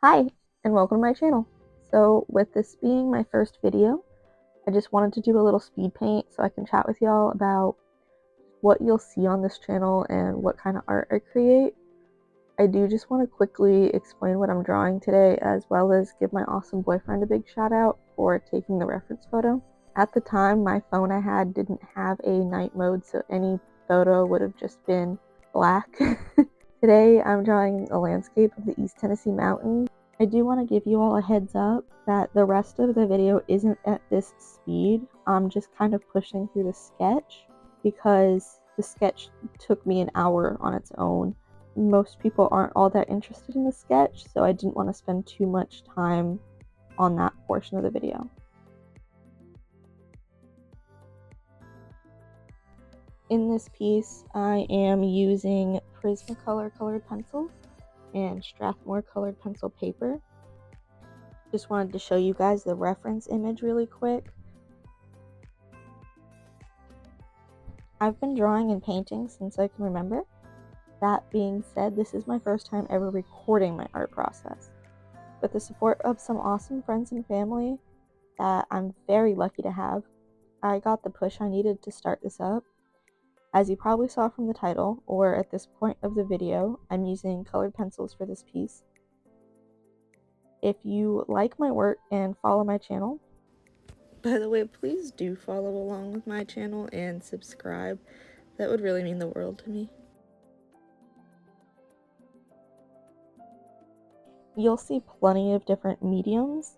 Hi, and welcome to my channel. So with this being my first video, I just wanted to do a little speed paint so I can chat with y'all about what you'll see on this channel and what kind of art I create. I do just want to quickly explain what I'm drawing today, as well as give my awesome boyfriend a big shout out for taking the reference photo. At the time, my phone I had didn't have a night mode, so any photo would have just been black. Today, I'm drawing a landscape of the East Tennessee mountains. I do want to give you all a heads up that the rest of the video isn't at this speed. I'm just kind of pushing through the sketch because the sketch took me an hour on its own. Most people aren't all that interested in the sketch, so I didn't want to spend too much time on that portion of the video. In this piece, I am using Prismacolor colored pencils and Strathmore colored pencil paper. Just wanted to show you guys the reference image really quick. I've been drawing and painting since I can remember. That being said, this is my first time ever recording my art process. With the support of some awesome friends and family that I'm very lucky to have, I got the push I needed to start this up. As you probably saw from the title, or at this point of the video, I'm using colored pencils for this piece. If you like my work and follow my channel, by the way, please do follow along with my channel and subscribe. That would really mean the world to me. You'll see plenty of different mediums.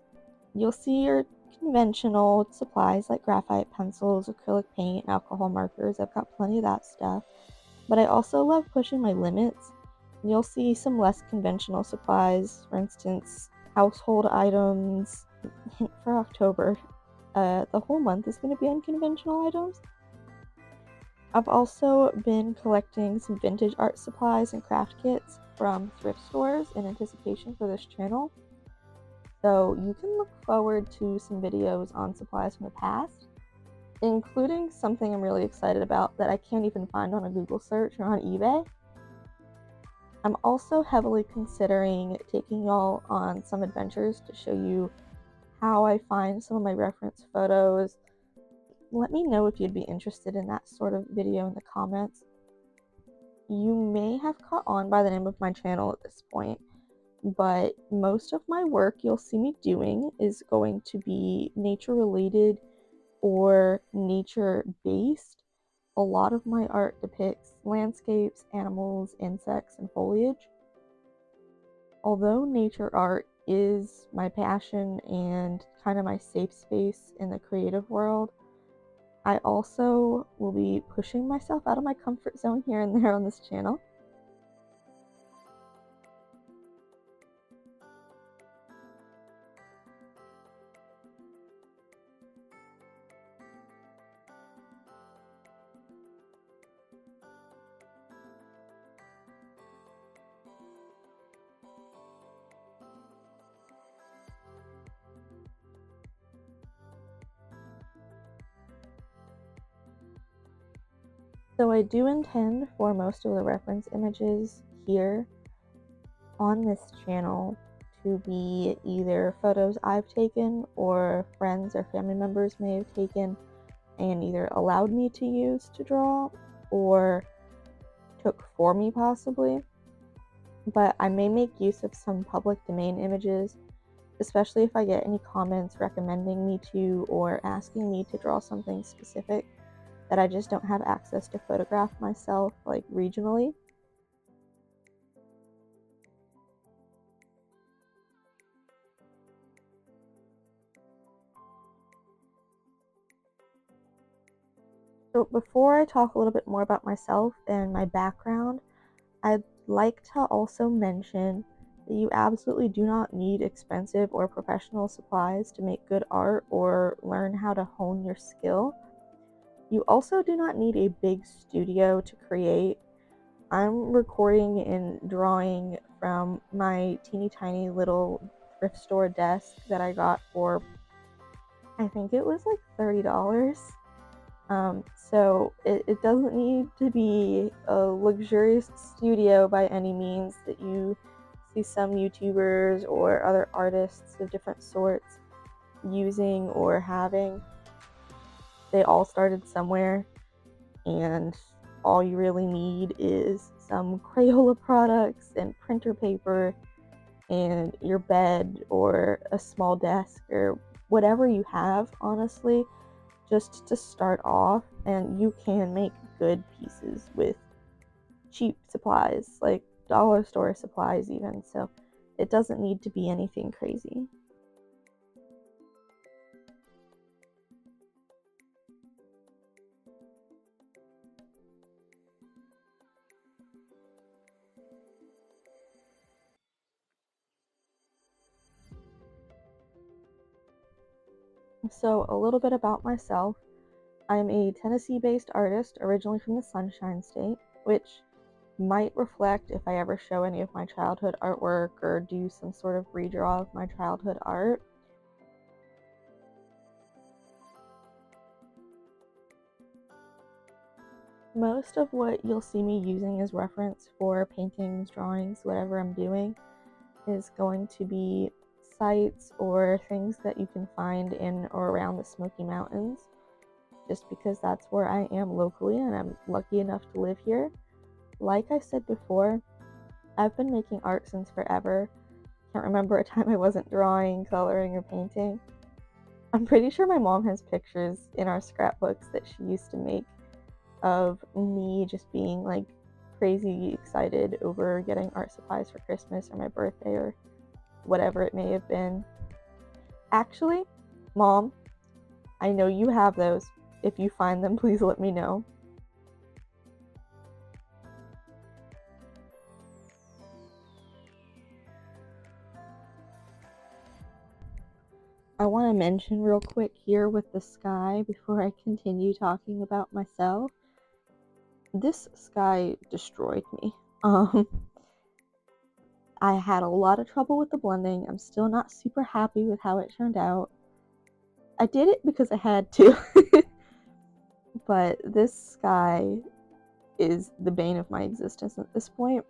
You'll see your conventional supplies like graphite pencils, acrylic paint, alcohol markers. I've got plenty of that stuff. But I also love pushing my limits. You'll see some less conventional supplies, for instance, household items. Hint for October. The whole month is going to be unconventional items. I've also been collecting some vintage art supplies and craft kits from thrift stores in anticipation for this channel. So you can look forward to some videos on supplies from the past, including something I'm really excited about that I can't even find on a Google search or on eBay. I'm also heavily considering taking y'all on some adventures to show you how I find some of my reference photos. Let me know if you'd be interested in that sort of video in the comments. You may have caught on by the name of my channel at this point, but most of my work you'll see me doing is going to be nature related or nature based. A lot of my art depicts landscapes, animals, insects, and foliage. Although nature art is my passion and kind of my safe space in the creative world, I also will be pushing myself out of my comfort zone here and there on this channel. So I do intend for most of the reference images here on this channel to be either photos I've taken or friends or family members may have taken and either allowed me to use to draw or took for me possibly. But I may make use of some public domain images, especially if I get any comments recommending me to or asking me to draw something specific that I just don't have access to photograph myself, like regionally. So before I talk a little bit more about myself and my background, I'd like to also mention that you absolutely do not need expensive or professional supplies to make good art or learn how to hone your skill. You also do not need a big studio to create. I'm recording and drawing from my teeny tiny little thrift store desk that I got for, I think it was like $30. So it doesn't need to be a luxurious studio by any means that you see some YouTubers or other artists of different sorts using or having. They all started somewhere, and all you really need is some Crayola products and printer paper and your bed or a small desk or whatever you have, honestly, just to start off. And you can make good pieces with cheap supplies, like dollar store supplies even, so it doesn't need to be anything crazy. So a little bit about myself. I'm a Tennessee-based artist, originally from the Sunshine State, which might reflect if I ever show any of my childhood artwork or do some sort of redraw of my childhood art. Most of what you'll see me using as reference for paintings, drawings, whatever I'm doing is going to be sites or things that you can find in or around the Smoky Mountains, just because that's where I am locally and I'm lucky enough to live here. Like I said before, I've been making art since forever. Can't remember a time I wasn't drawing, coloring, or painting. I'm pretty sure my mom has pictures in our scrapbooks that she used to make of me just being like crazy excited over getting art supplies for Christmas or my birthday or whatever it may have been. Actually, Mom, I know you have those. If you find them, please let me know. I want to mention real quick here with the sky before I continue talking about myself. This sky destroyed me. I had a lot of trouble with the blending. I'm still not super happy with how it turned out. I did it because I had to. But this sky is the bane of my existence at this point.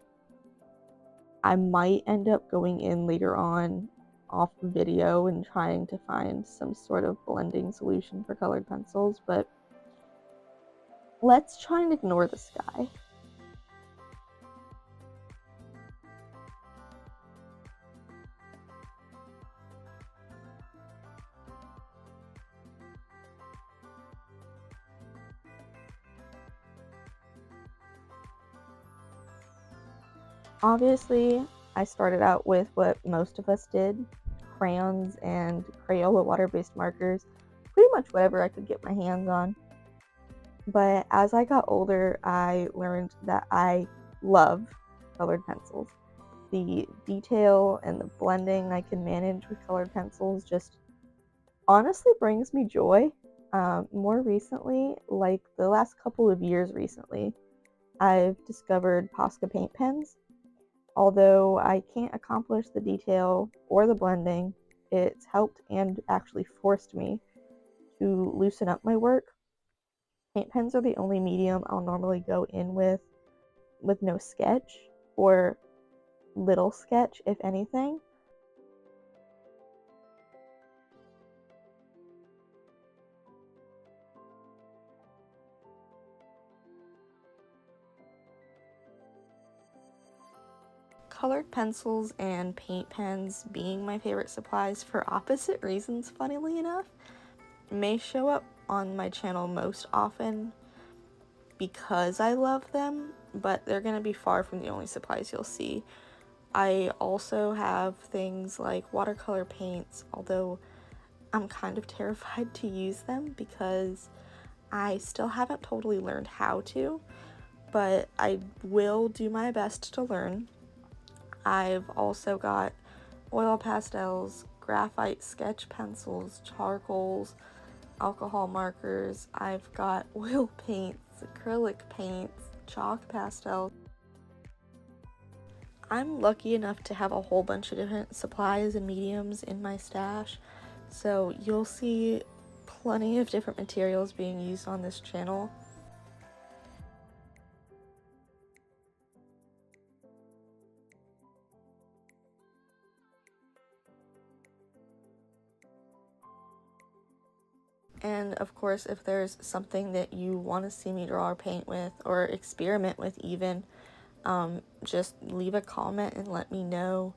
I might end up going in later on off the video and trying to find some sort of blending solution for colored pencils, but let's try and ignore the sky. Obviously, I started out with what most of us did, crayons and Crayola water-based markers, pretty much whatever I could get my hands on. But as I got older, I learned that I love colored pencils. The detail and the blending I can manage with colored pencils just honestly brings me joy. More recently, like the last couple of years recently, I've discovered Posca paint pens. Although I can't accomplish the detail or the blending, it's helped and actually forced me to loosen up my work. Paint pens are the only medium I'll normally go in with no sketch or little sketch, if anything. Colored pencils and paint pens being my favorite supplies for opposite reasons, funnily enough, may show up on my channel most often because I love them, but they're going to be far from the only supplies you'll see. I also have things like watercolor paints, although I'm kind of terrified to use them because I still haven't totally learned how to, but I will do my best to learn. I've also got oil pastels, graphite sketch pencils, charcoals, alcohol markers. I've got oil paints, acrylic paints, chalk pastels. I'm lucky enough to have a whole bunch of different supplies and mediums in my stash, so you'll see plenty of different materials being used on this channel. And of course, if there's something that you want to see me draw or paint with, or experiment with even, just leave a comment and let me know.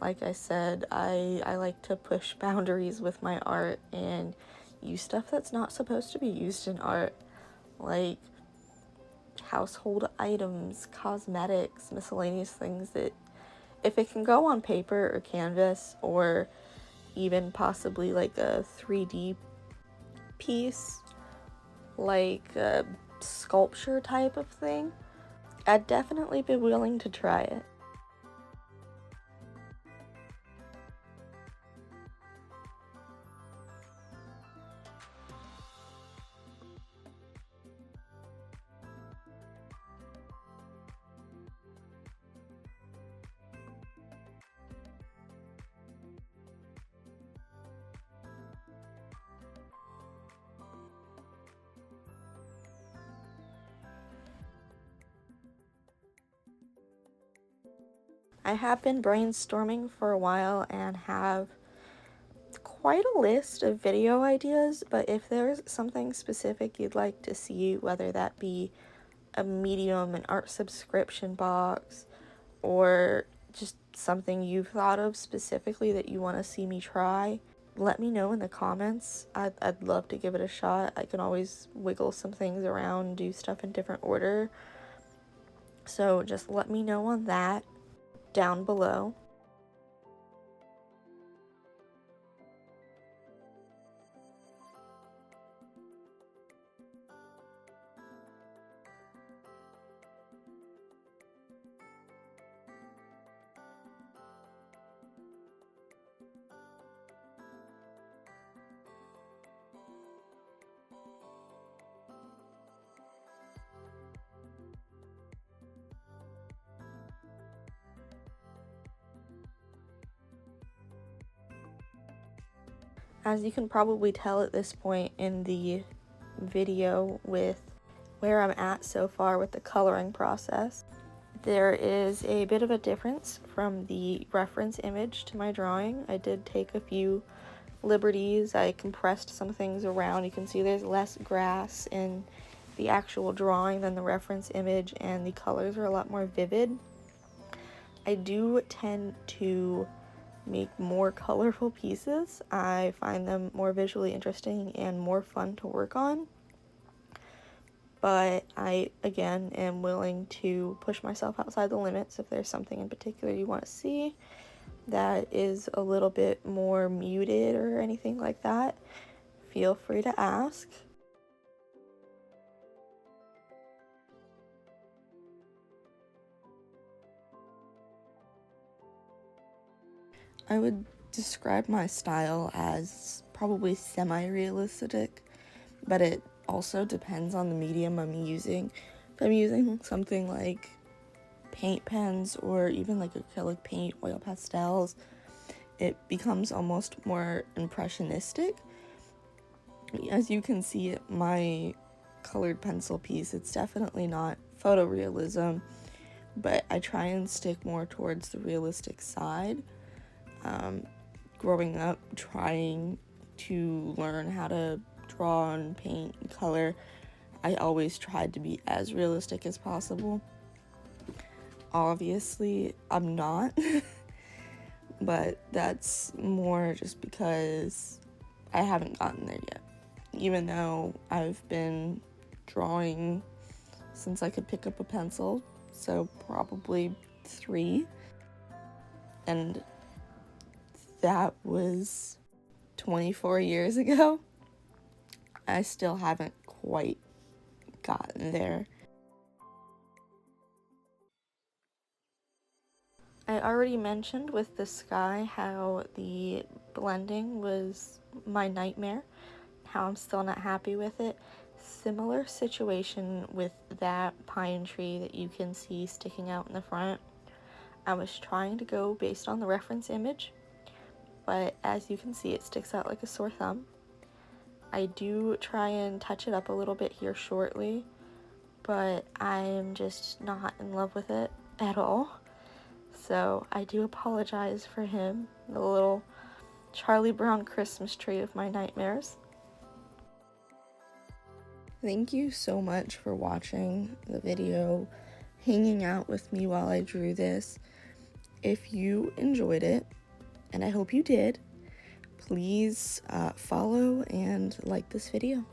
Like I said, I like to push boundaries with my art and use stuff that's not supposed to be used in art, like household items, cosmetics, miscellaneous things that if it can go on paper or canvas or even possibly like a 3D piece, like a sculpture type of thing, I'd definitely be willing to try it. I have been brainstorming for a while and have quite a list of video ideas, but if there's something specific you'd like to see, whether that be a medium, an art subscription box, or just something you've thought of specifically that you want to see me try, let me know in the comments. I'd love to give it a shot. I can always wiggle some things around, do stuff in different order. So just let me know on that down below. As you can probably tell at this point in the video with where I'm at so far with the coloring process, there is a bit of a difference from the reference image to my drawing. I did take a few liberties. I compressed some things around. You can see there's less grass in the actual drawing than the reference image, and the colors are a lot more vivid. I do tend to make more colorful pieces. I find them more visually interesting and more fun to work on. But I, again, am willing to push myself outside the limits if there's something in particular you want to see that is a little bit more muted or anything like that. Feel free to ask. I would describe my style as probably semi-realistic, but it also depends on the medium I'm using. If I'm using something like paint pens or even like acrylic paint, oil pastels, it becomes almost more impressionistic. As you can see, my colored pencil piece, it's definitely not photorealism, but I try and stick more towards the realistic side. Growing up, trying to learn how to draw and paint and color, I always tried to be as realistic as possible. Obviously, I'm not, but that's more just because I haven't gotten there yet. Even though I've been drawing since I could pick up a pencil, so probably 3, and that was 24 years ago. I still haven't quite gotten there. I already mentioned with the sky how the blending was my nightmare, how I'm still not happy with it. Similar situation with that pine tree that you can see sticking out in the front. I was trying to go based on the reference image, but as you can see, it sticks out like a sore thumb. I do try and touch it up a little bit here shortly, but I'm just not in love with it at all. So I do apologize for him, the little Charlie Brown Christmas tree of my nightmares. Thank you so much for watching the video, hanging out with me while I drew this. If you enjoyed it, and I hope you did, please follow and like this video.